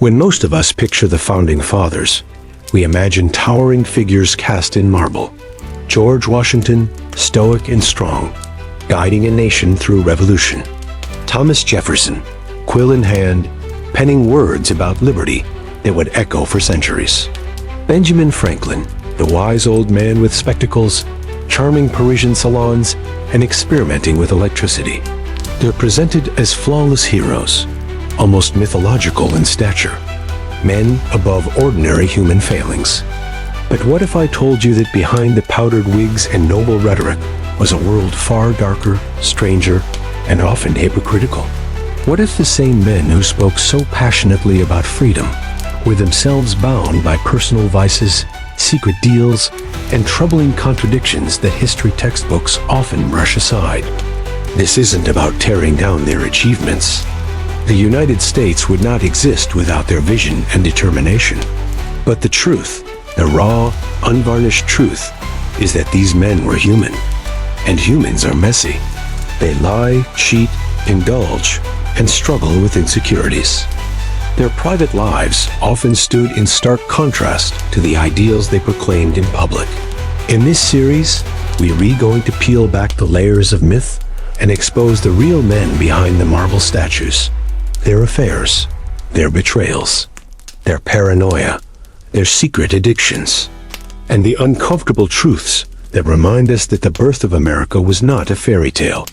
When most of us picture the founding fathers, we imagine towering figures cast in marble. George Washington, stoic and strong, guiding a nation through revolution. Thomas Jefferson, quill in hand, penning words about liberty that would echo for centuries. Benjamin Franklin, the wise old man with spectacles, charming Parisian salons, and experimenting with electricity. They're presented as flawless heroes, almost mythological in stature, men above ordinary human failings. But what if I told you that behind the powdered wigs and noble rhetoric was a world far darker, stranger, and often hypocritical? What if the same men who spoke so passionately about freedom were themselves bound by personal vices, secret deals, and troubling contradictions that history textbooks often brush aside? This isn't about tearing down their achievements. The United States would not exist without their vision and determination. But the truth, the raw, unvarnished truth, is that these men were human. And humans are messy. They lie, cheat, indulge, and struggle with insecurities. Their private lives often stood in stark contrast to the ideals they proclaimed in public. In this series, we're going to peel back the layers of myth and expose the real men behind the marble statues. Their affairs, their betrayals, their paranoia, their secret addictions, and the uncomfortable truths that remind us that the birth of America was not a fairy tale.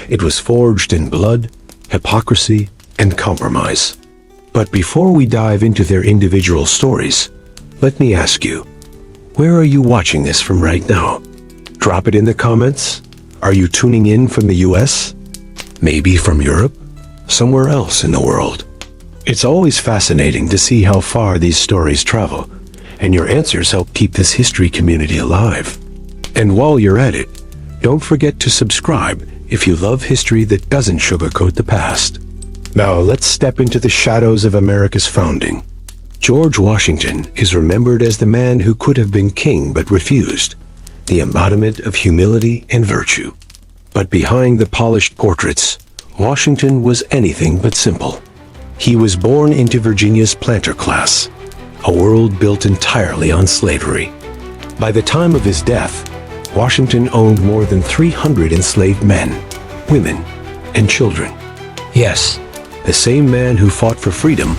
It was forged in blood, hypocrisy, and compromise. But before we dive into their individual stories, let me ask you, where are you watching this from right now? Drop it in the comments. Are you tuning in from the US? Maybe from Europe? Somewhere else in the world? It's always fascinating to see how far these stories travel, and your answers help keep this history community alive. And while you're at it, don't forget to subscribe if you love history that doesn't sugarcoat the past. Now let's step into the shadows of America's founding. George Washington is remembered as the man who could have been king but refused, the embodiment of humility and virtue. But behind the polished portraits, Washington was anything but simple. He was born into Virginia's planter class, a world built entirely on slavery. By the time of his death, Washington owned more than 300 enslaved men, women, and children. Yes, the same man who fought for freedom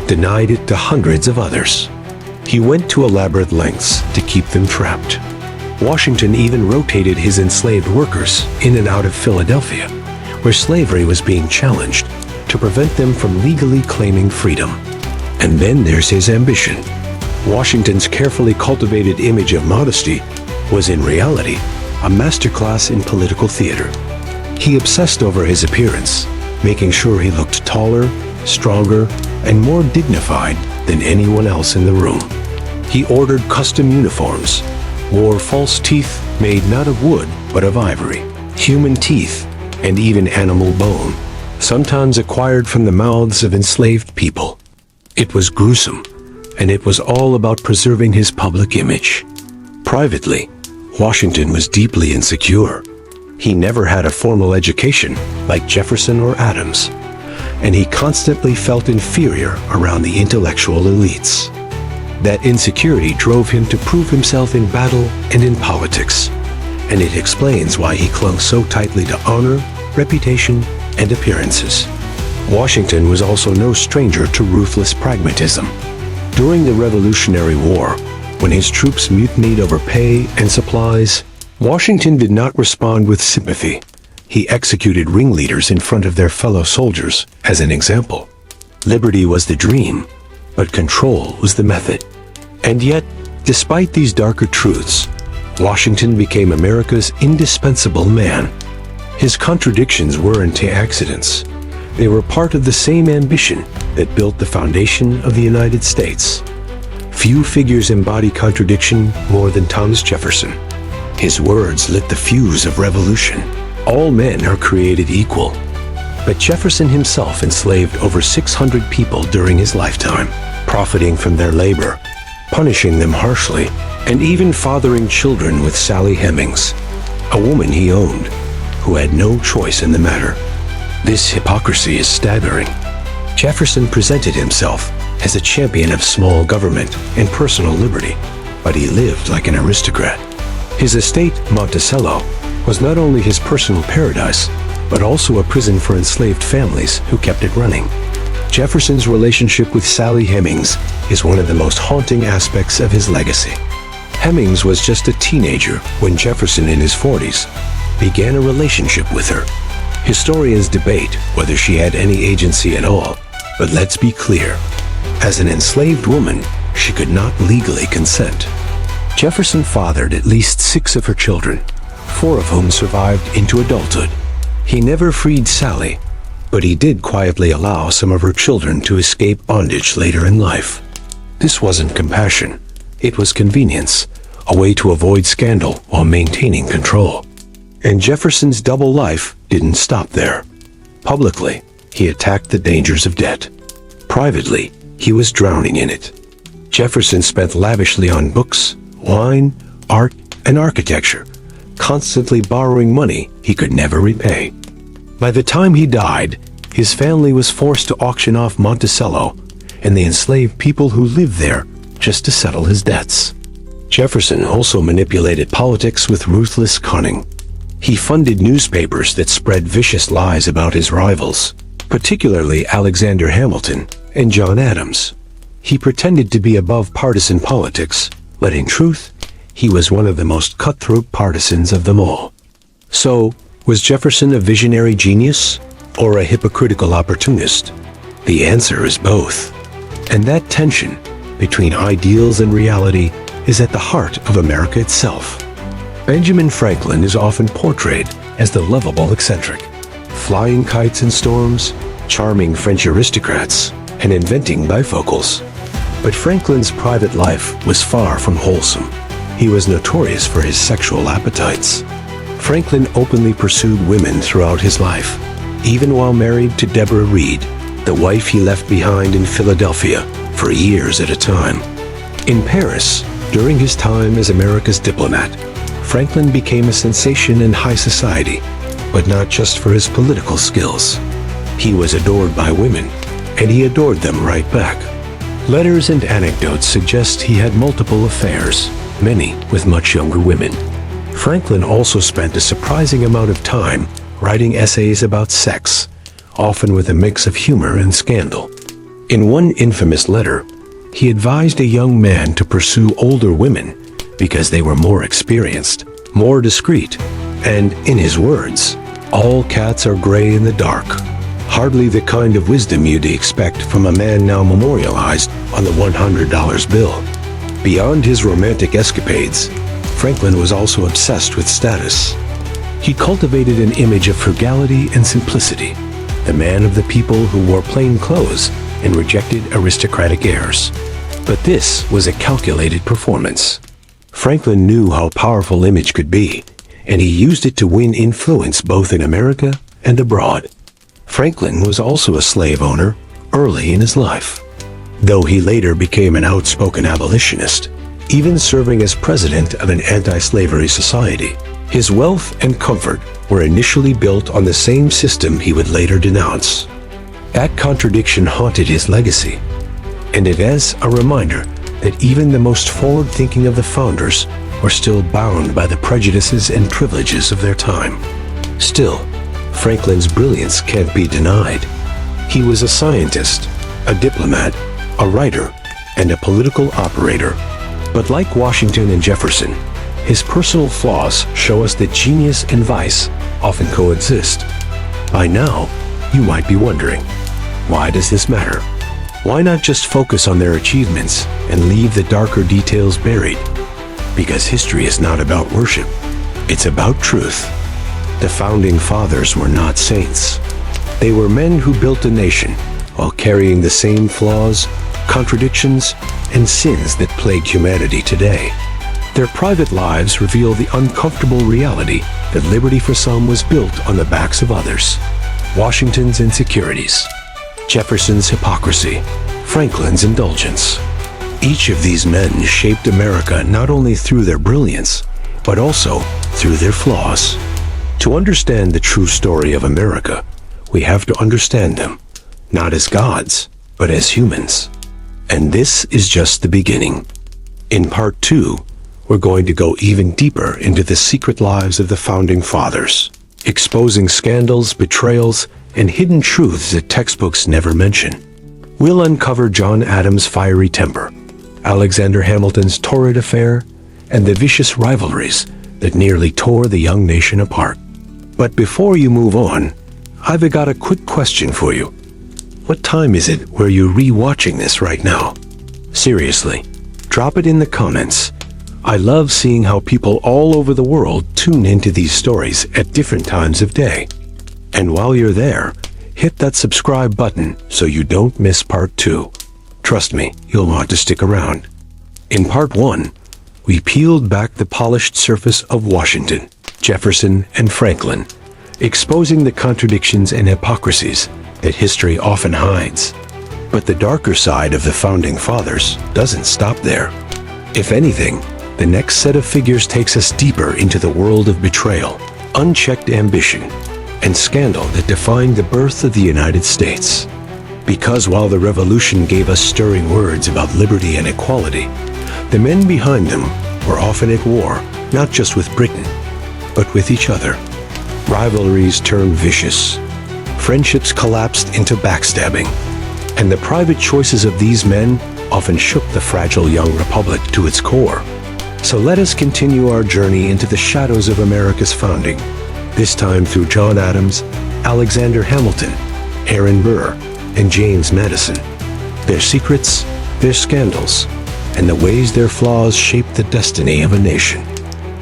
denied it to hundreds of others. He went to elaborate lengths to keep them trapped. Washington even rotated his enslaved workers in and out of Philadelphia, where slavery was being challenged, to prevent them from legally claiming freedom. And then there's his ambition. Washington's carefully cultivated image of modesty was in reality a masterclass in political theater. He obsessed over his appearance, making sure he looked taller, stronger, and more dignified than anyone else in the room. He ordered custom uniforms, wore false teeth made not of wood but of ivory, human teeth, and even animal bone, sometimes acquired from the mouths of enslaved people. It was gruesome, and it was all about preserving his public image. Privately, Washington was deeply insecure. He never had a formal education like Jefferson or Adams, and he constantly felt inferior around the intellectual elites. That insecurity drove him to prove himself in battle and in politics, and it explains why he clung so tightly to honor, reputation, and appearances. Washington was also no stranger to ruthless pragmatism. During the Revolutionary War, when his troops mutinied over pay and supplies, Washington did not respond with sympathy. He executed ringleaders in front of their fellow soldiers as an example. Liberty was the dream, but control was the method. And yet, despite these darker truths, Washington became America's indispensable man. His contradictions weren't accidents. They were part of the same ambition that built the foundation of the United States. Few figures embody contradiction more than Thomas Jefferson. His words lit the fuse of revolution. All men are created equal. But Jefferson himself enslaved over 600 people during his lifetime, profiting from their labor, punishing them harshly, and even fathering children with Sally Hemings, a woman he owned, who had no choice in the matter. This hypocrisy is staggering. Jefferson presented himself as a champion of small government and personal liberty, but he lived like an aristocrat. His estate, Monticello, was not only his personal paradise, but also a prison for enslaved families who kept it running. Jefferson's relationship with Sally Hemings is one of the most haunting aspects of his legacy. Hemings was just a teenager when Jefferson, in his 40s, began a relationship with her. Historians debate whether she had any agency at all, but let's be clear. As an enslaved woman, she could not legally consent. Jefferson fathered at least 6 of her children, 4 of whom survived into adulthood. He never freed Sally, but he did quietly allow some of her children to escape bondage later in life. This wasn't compassion, it was convenience, a way to avoid scandal while maintaining control. And Jefferson's double life didn't stop there. Publicly, he attacked the dangers of debt. Privately, he was drowning in it. Jefferson spent lavishly on books, wine, art, and architecture, constantly borrowing money he could never repay. By the time he died, his family was forced to auction off Monticello and the enslaved people who lived there just to settle his debts. Jefferson also manipulated politics with ruthless cunning. He funded newspapers that spread vicious lies about his rivals, particularly Alexander Hamilton and John Adams. He pretended to be above partisan politics, but in truth, he was one of the most cutthroat partisans of them all. So, was Jefferson a visionary genius or a hypocritical opportunist? The answer is both. And that tension between ideals and reality is at the heart of America itself. Benjamin Franklin is often portrayed as the lovable eccentric, flying kites in storms, charming French aristocrats, and inventing bifocals. But Franklin's private life was far from wholesome. He was notorious for his sexual appetites. Franklin openly pursued women throughout his life, even while married to Deborah Reed, the wife he left behind in Philadelphia for years at a time. In Paris, during his time as America's diplomat, Franklin became a sensation in high society, but not just for his political skills. He was adored by women, and he adored them right back. Letters and anecdotes suggest he had multiple affairs, many with much younger women. Franklin also spent a surprising amount of time writing essays about sex, often with a mix of humor and scandal. In one infamous letter, he advised a young man to pursue older women because they were more experienced, more discreet, and, in his words, all cats are gray in the dark. Hardly the kind of wisdom you'd expect from a man now memorialized on the $100 bill. Beyond his romantic escapades, Franklin was also obsessed with status. He cultivated an image of frugality and simplicity, the man of the people who wore plain clothes and rejected aristocratic airs. But this was a calculated performance. Franklin knew how powerful image could be, and he used it to win influence both in America and abroad. Franklin was also a slave owner early in his life, though he later became an outspoken abolitionist, even serving as president of an anti-slavery society. His wealth and comfort were initially built on the same system he would later denounce. That contradiction haunted his legacy, and it is a reminder that even the most forward-thinking of the founders were still bound by the prejudices and privileges of their time. Still, Franklin's brilliance can't be denied. He was a scientist, a diplomat, a writer, and a political operator. But like Washington and Jefferson, his personal flaws show us that genius and vice often coexist. By now, you might be wondering, why does this matter? Why not just focus on their achievements and leave the darker details buried? Because history is not about worship, it's about truth. The founding fathers were not saints. They were men who built a nation while carrying the same flaws, contradictions, and sins that plague humanity today. Their private lives reveal the uncomfortable reality that liberty for some was built on the backs of others. Washington's insecurities, Jefferson's hypocrisy, Franklin's indulgence. Each of these men shaped America not only through their brilliance, but also through their flaws. To understand the true story of America, we have to understand them, not as gods, but as humans. And this is just the beginning. In Part 2, we're going to go even deeper into the secret lives of the Founding Fathers, exposing scandals, betrayals, and hidden truths that textbooks never mention. We'll uncover John Adams' fiery temper, Alexander Hamilton's torrid affair, and the vicious rivalries that nearly tore the young nation apart. But before you move on, I've got a quick question for you. What time is it where you're re-watching this right now? Seriously, drop it in the comments. I love seeing how people all over the world tune into these stories at different times of day. And while you're there, hit that subscribe button so you don't miss Part 2. Trust me, you'll want to stick around. In Part 1, we peeled back the polished surface of Washington, Jefferson, and Franklin, exposing the contradictions and hypocrisies that history often hides. But the darker side of the Founding Fathers doesn't stop there. If anything, the next set of figures takes us deeper into the world of betrayal, unchecked ambition, and scandal that defined the birth of the United States. Because while the Revolution gave us stirring words about liberty and equality, the men behind them were often at war, not just with Britain, but with each other. Rivalries turned vicious, friendships collapsed into backstabbing, and the private choices of these men often shook the fragile young republic to its core. So let us continue our journey into the shadows of America's founding, this time through John Adams, Alexander Hamilton, Aaron Burr, and James Madison. Their secrets, their scandals, and the ways their flaws shaped the destiny of a nation.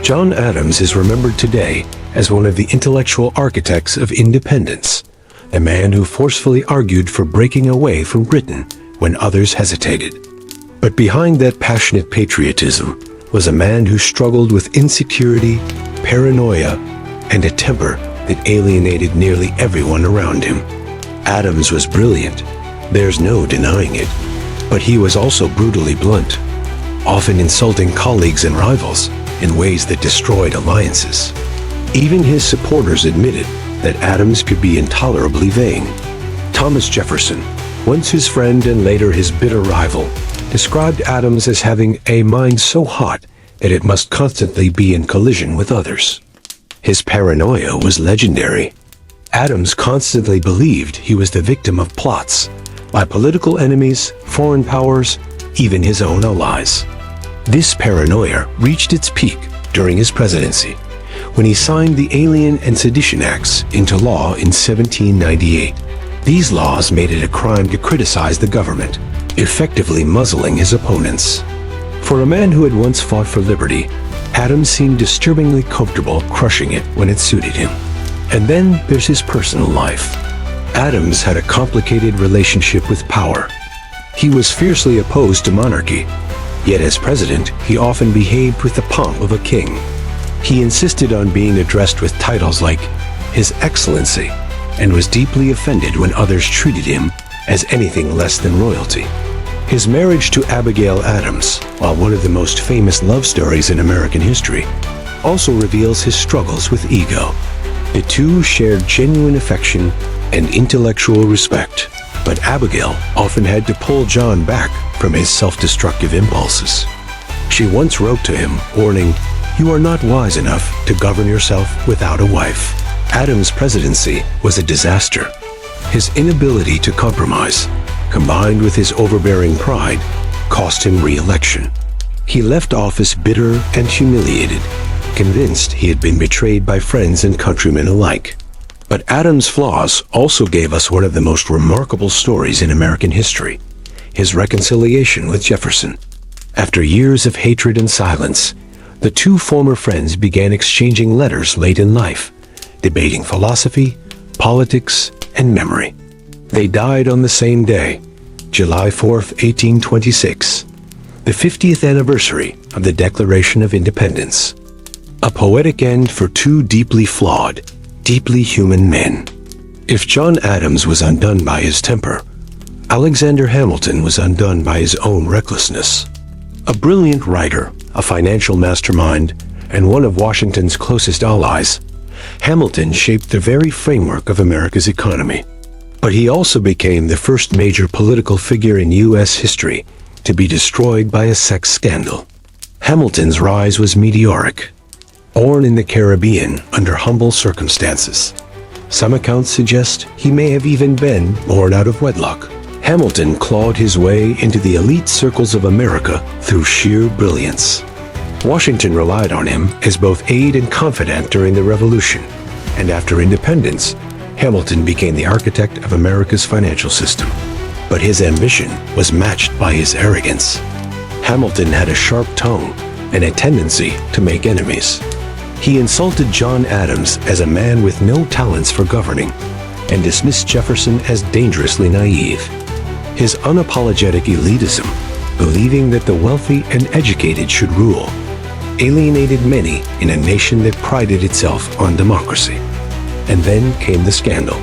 John Adams is remembered today as one of the intellectual architects of independence, a man who forcefully argued for breaking away from Britain when others hesitated. But behind that passionate patriotism was a man who struggled with insecurity, paranoia, and a temper that alienated nearly everyone around him. Adams was brilliant, there's no denying it, but he was also brutally blunt, often insulting colleagues and rivals in ways that destroyed alliances. Even his supporters admitted that Adams could be intolerably vain. Thomas Jefferson, once his friend and later his bitter rival, described Adams as having a mind so hot that it must constantly be in collision with others. His paranoia was legendary. Adams constantly believed he was the victim of plots by political enemies, foreign powers, even his own allies. This paranoia reached its peak during his presidency, when he signed the Alien and Sedition Acts into law in 1798. These laws made it a crime to criticize the government, effectively muzzling his opponents. For a man who had once fought for liberty, Adams seemed disturbingly comfortable crushing it when it suited him. And then there's his personal life. Adams had a complicated relationship with power. He was fiercely opposed to monarchy, yet as president, he often behaved with the pomp of a king. He insisted on being addressed with titles like His Excellency, and was deeply offended when others treated him as anything less than royalty. His marriage to Abigail Adams, while one of the most famous love stories in American history, also reveals his struggles with ego. The two shared genuine affection and intellectual respect, but Abigail often had to pull John back from his self-destructive impulses. She once wrote to him, warning, "You are not wise enough to govern yourself without a wife." Adams' presidency was a disaster. His inability to compromise, combined with his overbearing pride, cost him re-election. He left office bitter and humiliated, convinced he had been betrayed by friends and countrymen alike. But Adams' flaws also gave us one of the most remarkable stories in American history, his reconciliation with Jefferson. After years of hatred and silence, the two former friends began exchanging letters late in life, debating philosophy, politics, and memory. They died on the same day, July 4th, 1826, the 50th anniversary of the Declaration of Independence. A poetic end for two deeply flawed, deeply human men. If John Adams was undone by his temper, Alexander Hamilton was undone by his own recklessness. A brilliant writer, a financial mastermind, and one of Washington's closest allies, Hamilton shaped the very framework of America's economy. But he also became the first major political figure in U.S. history to be destroyed by a sex scandal. Hamilton's rise was meteoric. Born in the Caribbean under humble circumstances, some accounts suggest he may have even been born out of wedlock. Hamilton clawed his way into the elite circles of America through sheer brilliance. Washington relied on him as both aide and confidant during the Revolution, and after independence, Hamilton became the architect of America's financial system. But his ambition was matched by his arrogance. Hamilton had a sharp tongue and a tendency to make enemies. He insulted John Adams as a man with no talents for governing and dismissed Jefferson as dangerously naive. His unapologetic elitism, believing that the wealthy and educated should rule, alienated many in a nation that prided itself on democracy. And then came the scandal.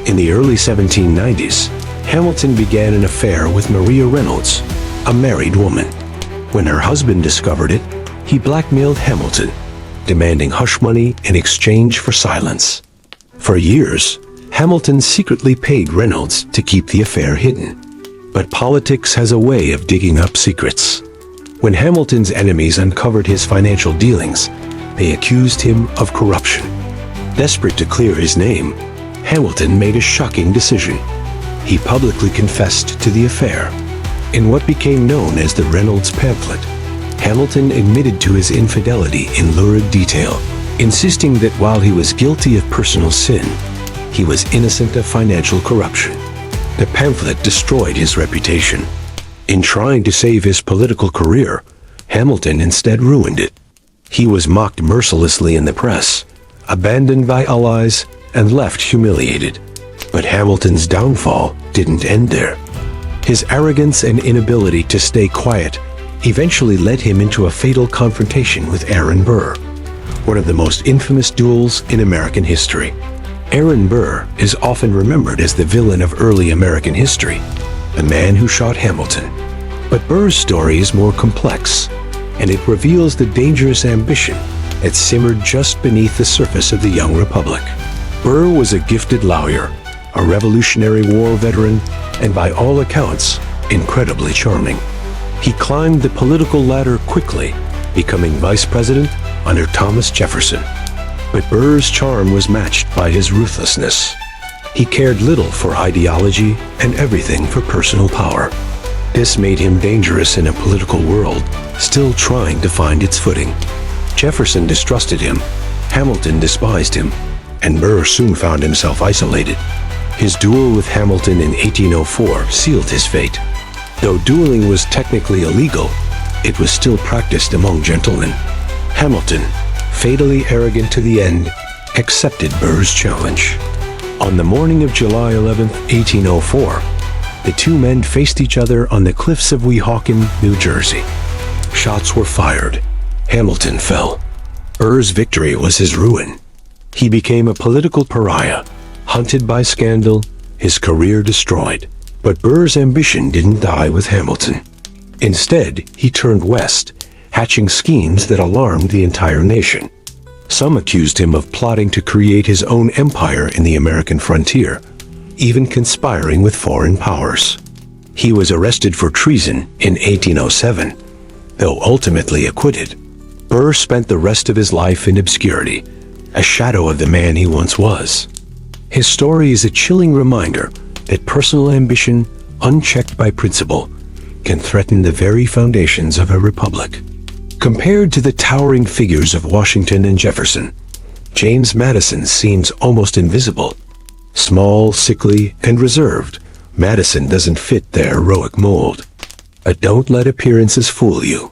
In the early 1790s, Hamilton began an affair with Maria Reynolds, a married woman. When her husband discovered it, he blackmailed Hamilton, demanding hush money in exchange for silence. For years, Hamilton secretly paid Reynolds to keep the affair hidden. But politics has a way of digging up secrets. When Hamilton's enemies uncovered his financial dealings, they accused him of corruption. Desperate to clear his name, Hamilton made a shocking decision. He publicly confessed to the affair. In what became known as the Reynolds pamphlet, Hamilton admitted to his infidelity in lurid detail, insisting that while he was guilty of personal sin, he was innocent of financial corruption. The pamphlet destroyed his reputation. In trying to save his political career, Hamilton instead ruined it. He was mocked mercilessly in the press, abandoned by allies, and left humiliated. But Hamilton's downfall didn't end there. His arrogance and inability to stay quiet eventually led him into a fatal confrontation with Aaron Burr, one of the most infamous duels in American history. Aaron Burr is often remembered as the villain of early American history, the man who shot Hamilton. But Burr's story is more complex, and it reveals the dangerous ambition that simmered just beneath the surface of the young republic. Burr was a gifted lawyer, a Revolutionary War veteran, and by all accounts, incredibly charming. He climbed the political ladder quickly, becoming vice president under Thomas Jefferson. But Burr's charm was matched by his ruthlessness. He cared little for ideology and everything for personal power. This made him dangerous in a political world still trying to find its footing. Jefferson distrusted him, Hamilton despised him, and Burr soon found himself isolated. His duel with Hamilton in 1804 sealed his fate. Though dueling was technically illegal, it was still practiced among gentlemen. Hamilton, fatally arrogant to the end, accepted Burr's challenge. On the morning of July 11, 1804, the two men faced each other on the cliffs of Weehawken, New Jersey. Shots were fired. Hamilton fell. Burr's victory was his ruin. He became a political pariah, hunted by scandal, his career destroyed. But Burr's ambition didn't die with Hamilton. Instead, he turned west, hatching schemes that alarmed the entire nation. Some accused him of plotting to create his own empire in the American frontier, even conspiring with foreign powers. He was arrested for treason in 1807, though ultimately acquitted. Burr spent the rest of his life in obscurity, a shadow of the man he once was. His story is a chilling reminder that personal ambition, unchecked by principle, can threaten the very foundations of a republic. Compared to the towering figures of Washington and Jefferson, James Madison seems almost invisible. Small, sickly, and reserved, Madison doesn't fit the heroic mold. But don't let appearances fool you.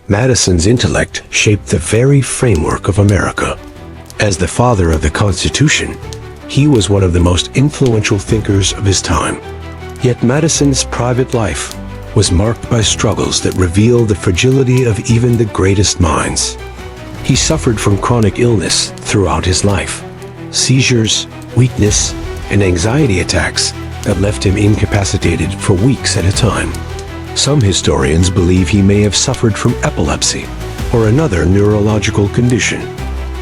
Madison's intellect shaped the very framework of America. As the father of the Constitution, he was one of the most influential thinkers of his time. Yet Madison's private life was marked by struggles that reveal the fragility of even the greatest minds. He suffered from chronic illness throughout his life, seizures, weakness, and anxiety attacks that left him incapacitated for weeks at a time. Some historians believe he may have suffered from epilepsy or another neurological condition.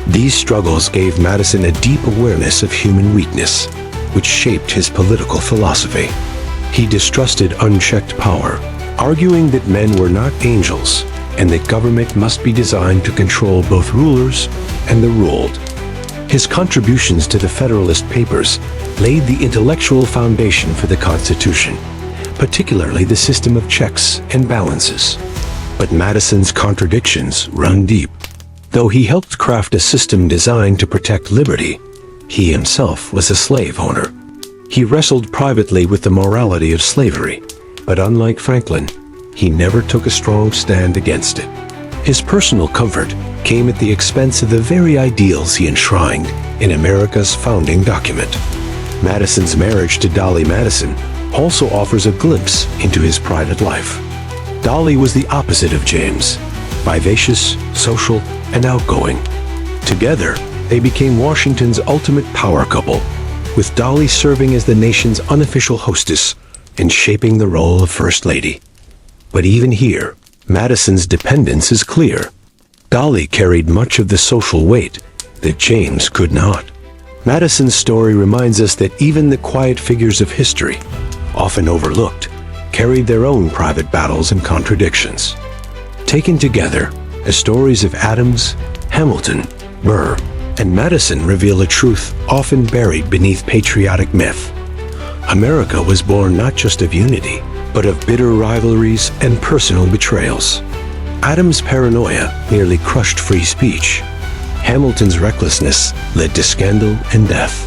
These struggles gave Madison a deep awareness of human weakness, which shaped his political philosophy. He distrusted unchecked power, arguing that men were not angels and that government must be designed to control both rulers and the ruled. His contributions to the Federalist Papers laid the intellectual foundation for the Constitution, particularly the system of checks and balances. But Madison's contradictions run deep. Though he helped craft a system designed to protect liberty, he himself was a slave owner. He wrestled privately with the morality of slavery, but unlike Franklin, he never took a strong stand against it. His personal comfort came at the expense of the very ideals he enshrined in America's founding document. Madison's marriage to Dolly Madison also offers a glimpse into his private life. Dolly was the opposite of James, vivacious, social, and outgoing. Together, they became Washington's ultimate power couple, with Dolly serving as the nation's unofficial hostess and shaping the role of First Lady. But even here, Madison's dependence is clear. Dolly carried much of the social weight that James could not. Madison's story reminds us that even the quiet figures of history, often overlooked, carried their own private battles and contradictions. Taken together, the stories of Adams, Hamilton, Burr, and Madison reveal a truth often buried beneath patriotic myth. America was born not just of unity, but of bitter rivalries and personal betrayals. Adams' paranoia nearly crushed free speech. Hamilton's recklessness led to scandal and death.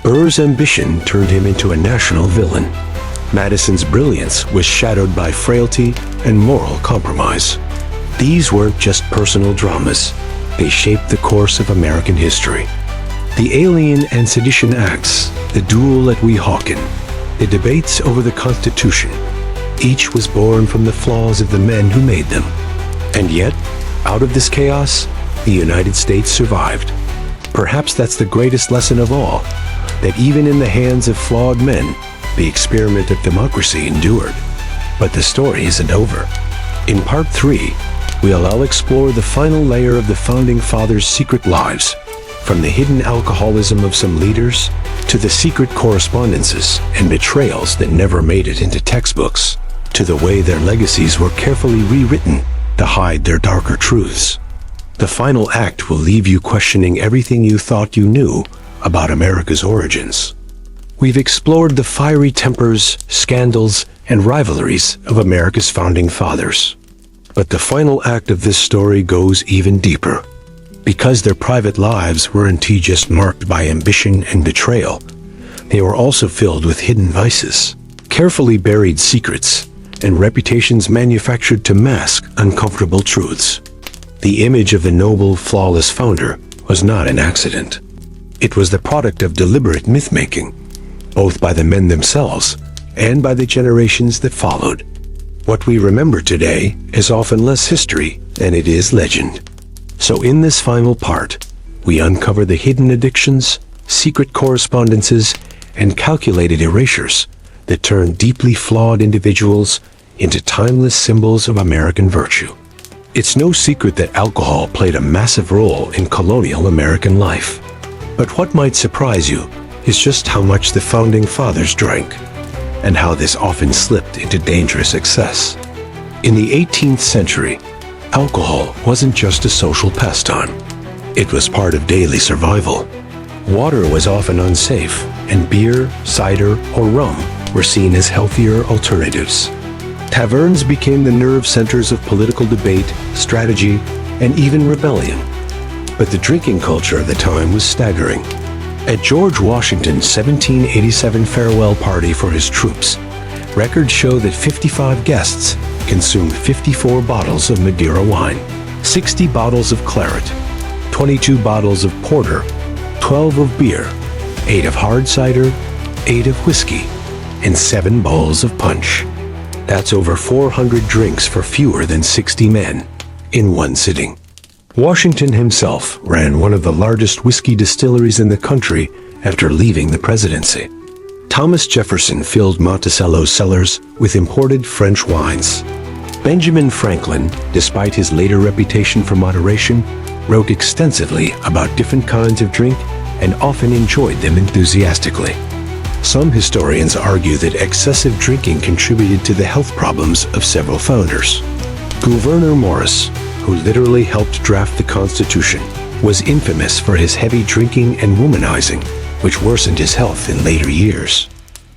Burr's ambition turned him into a national villain. Madison's brilliance was shadowed by frailty and moral compromise. These weren't just personal dramas. They shaped the course of American history. The Alien and Sedition Acts, the duel at Weehawken, the debates over the Constitution, each was born from the flaws of the men who made them. And yet, out of this chaos, the United States survived. Perhaps that's the greatest lesson of all, that even in the hands of flawed men, the experiment of democracy endured. But the story isn't over. In Part 3, we'll explore the final layer of the Founding Fathers' secret lives, from the hidden alcoholism of some leaders to the secret correspondences and betrayals that never made it into textbooks, to the way their legacies were carefully rewritten to hide their darker truths. The final act will leave you questioning everything you thought you knew about America's origins. We've explored the fiery tempers, scandals, and rivalries of America's founding fathers. But the final act of this story goes even deeper. Because their private lives weren't just marked by ambition and betrayal, they were also filled with hidden vices, carefully buried secrets, and reputations manufactured to mask uncomfortable truths. The image of the noble, flawless founder was not an accident. It was the product of deliberate myth-making, both by the men themselves and by the generations that followed. What we remember today is often less history than it is legend. So in this final part, we uncover the hidden addictions, secret correspondences, and calculated erasures that turn deeply flawed individuals into timeless symbols of American virtue. It's no secret that alcohol played a massive role in colonial American life. But what might surprise you is just how much the Founding Fathers drank, and how this often slipped into dangerous excess. In the 18th century, alcohol wasn't just a social pastime. It was part of daily survival. Water was often unsafe, and beer, cider, or rum were seen as healthier alternatives. Taverns became the nerve centers of political debate, strategy, and even rebellion. But the drinking culture of the time was staggering. At George Washington's 1787 farewell party for his troops, records show that 55 guests consumed 54 bottles of Madeira wine, 60 bottles of claret, 22 bottles of porter, 12 of beer, 8 of hard cider, 8 of whiskey, and 7 bowls of punch. That's over 400 drinks for fewer than 60 men in one sitting. Washington himself ran one of the largest whiskey distilleries in the country after leaving the presidency. Thomas Jefferson filled Monticello's cellars with imported French wines. Benjamin Franklin, despite his later reputation for moderation, wrote extensively about different kinds of drink and often enjoyed them enthusiastically. Some historians argue that excessive drinking contributed to the health problems of several founders. Gouverneur Morris, who literally helped draft the Constitution, was infamous for his heavy drinking and womanizing, which worsened his health in later years.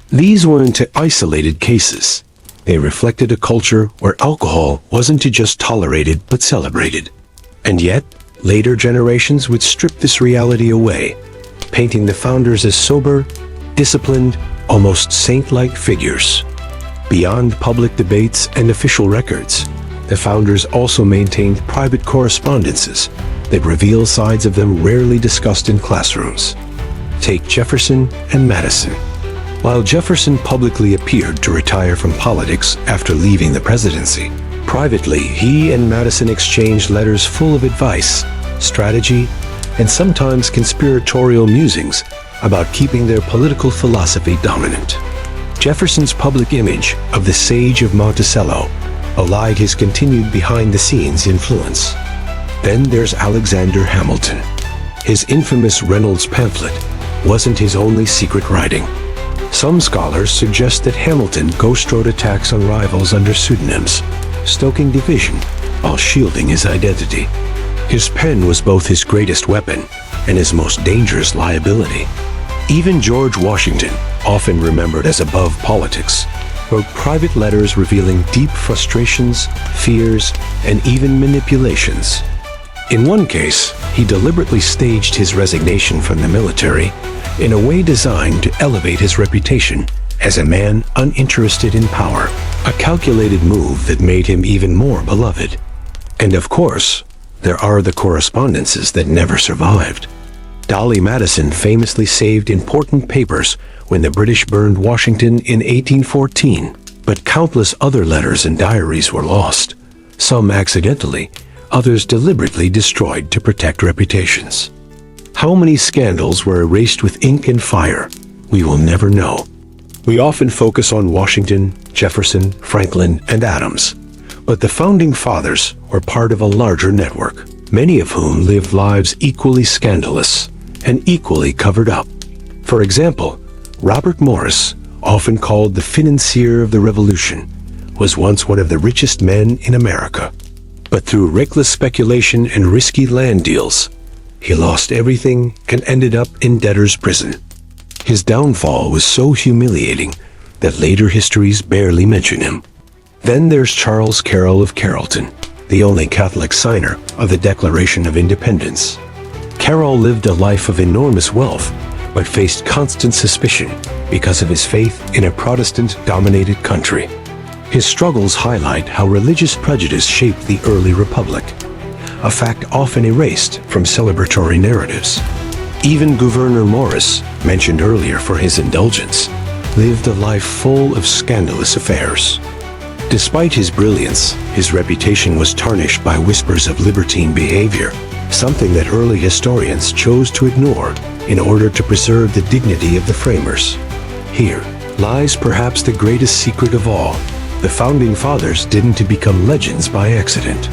These weren't isolated cases. They reflected a culture where alcohol wasn't just tolerated but celebrated. And yet, later generations would strip this reality away, painting the founders as sober, disciplined, almost saint-like figures. Beyond public debates and official records, the founders also maintained private correspondences that reveal sides of them rarely discussed in classrooms. Take Jefferson and Madison. While Jefferson publicly appeared to retire from politics after leaving the presidency, privately he and Madison exchanged letters full of advice, strategy, and sometimes conspiratorial musings about keeping their political philosophy dominant. Jefferson's public image of the Sage of Monticello allied his continued behind-the-scenes influence. Then there's Alexander Hamilton. His infamous Reynolds pamphlet wasn't his only secret writing. Some scholars suggest that Hamilton ghost-wrote attacks on rivals under pseudonyms, stoking division while shielding his identity. His pen was both his greatest weapon and his most dangerous liability. Even George Washington, often remembered as above politics, wrote private letters revealing deep frustrations, fears, and even manipulations. In one case, he deliberately staged his resignation from the military in a way designed to elevate his reputation as a man uninterested in power, a calculated move that made him even more beloved. And of course, there are the correspondences that never survived. Dolly Madison famously saved important papers when the British burned Washington in 1814, but countless other letters and diaries were lost, some accidentally, others deliberately destroyed to protect reputations. How many scandals were erased with ink and fire? We will never know. We often focus on Washington, Jefferson, Franklin, and Adams, but the Founding Fathers were part of a larger network, many of whom lived lives equally scandalous and equally covered up. For example, Robert Morris, often called the financier of the Revolution, was once one of the richest men in America. But through reckless speculation and risky land deals, he lost everything and ended up in debtor's prison. His downfall was so humiliating that later histories barely mention him. Then there's Charles Carroll of Carrollton, the only Catholic signer of the Declaration of Independence. Carroll lived a life of enormous wealth, but faced constant suspicion because of his faith in a Protestant-dominated country. His struggles highlight how religious prejudice shaped the early republic, a fact often erased from celebratory narratives. Even Gouverneur Morris, mentioned earlier for his indulgence, lived a life full of scandalous affairs. Despite his brilliance, his reputation was tarnished by whispers of libertine behavior, something that early historians chose to ignore in order to preserve the dignity of the framers. Here lies perhaps the greatest secret of all. The Founding Fathers didn't become legends by accident.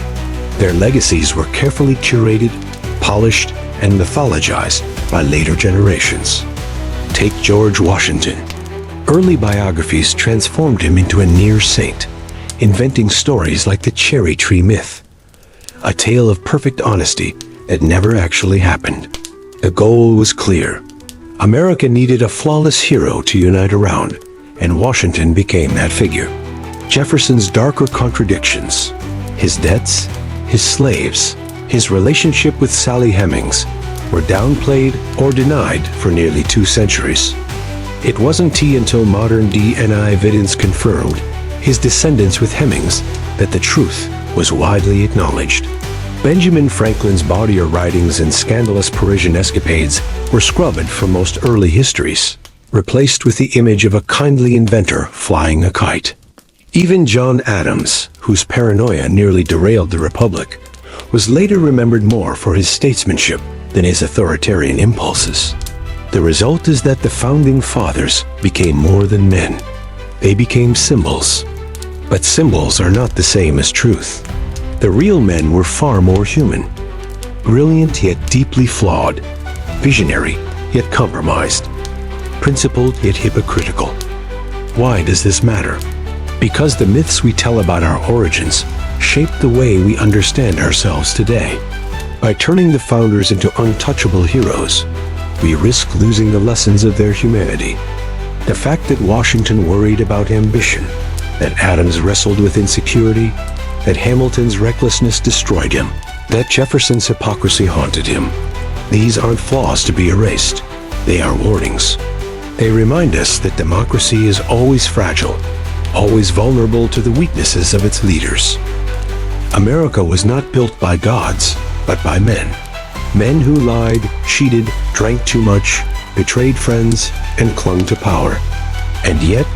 Their legacies were carefully curated, polished, and mythologized by later generations. Take George Washington. Early biographies transformed him into a near saint, inventing stories like the cherry tree myth, a tale of perfect honesty that never actually happened. The goal was clear. America needed a flawless hero to unite around, and Washington became that figure. Jefferson's darker contradictions, his debts, his slaves, his relationship with Sally Hemings, were downplayed or denied for nearly 2 centuries. It wasn't until modern DNA evidence confirmed his descendants with Hemings that the truth was widely acknowledged. Benjamin Franklin's bawdier writings and scandalous Parisian escapades were scrubbed from most early histories, replaced with the image of a kindly inventor flying a kite. Even John Adams, whose paranoia nearly derailed the Republic, was later remembered more for his statesmanship than his authoritarian impulses. The result is that the Founding Fathers became more than men. They became symbols. But symbols are not the same as truth. The real men were far more human. Brilliant yet deeply flawed. Visionary yet compromised. principled yet hypocritical. Why does this matter? Because the myths we tell about our origins shape the way we understand ourselves today. By turning the founders into untouchable heroes, we risk losing the lessons of their humanity. The fact that Washington worried about ambition, that Adams wrestled with insecurity, that Hamilton's recklessness destroyed him, that Jefferson's hypocrisy haunted him. These aren't flaws to be erased. They are warnings. They remind us that democracy is always fragile, always vulnerable to the weaknesses of its leaders. America was not built by gods, but by men. Men who lied, cheated, drank too much, betrayed friends, and clung to power. And yet,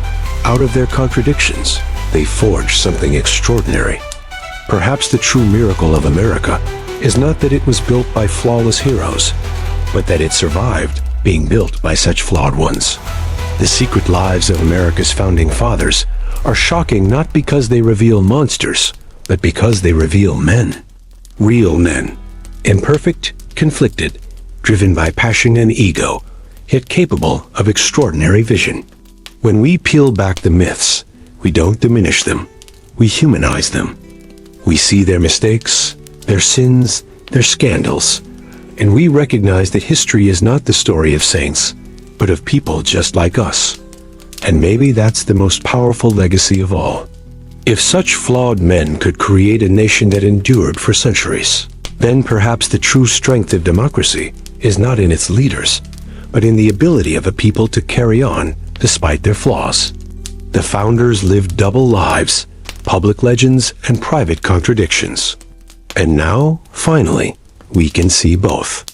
out of their contradictions, they forged something extraordinary. Perhaps the true miracle of America is not that it was built by flawless heroes, but that it survived being built by such flawed ones. The secret lives of America's founding fathers are shocking not because they reveal monsters, but because they reveal men. Real men. Imperfect, conflicted, driven by passion and ego, yet capable of extraordinary vision. When we peel back the myths, we don't diminish them, we humanize them. We see their mistakes, their sins, their scandals, and we recognize that history is not the story of saints, but of people just like us. And maybe that's the most powerful legacy of all. If such flawed men could create a nation that endured for centuries, then perhaps the true strength of democracy is not in its leaders, but in the ability of a people to carry on despite their flaws. The founders lived double lives, public legends and private contradictions. And now, finally, we can see both.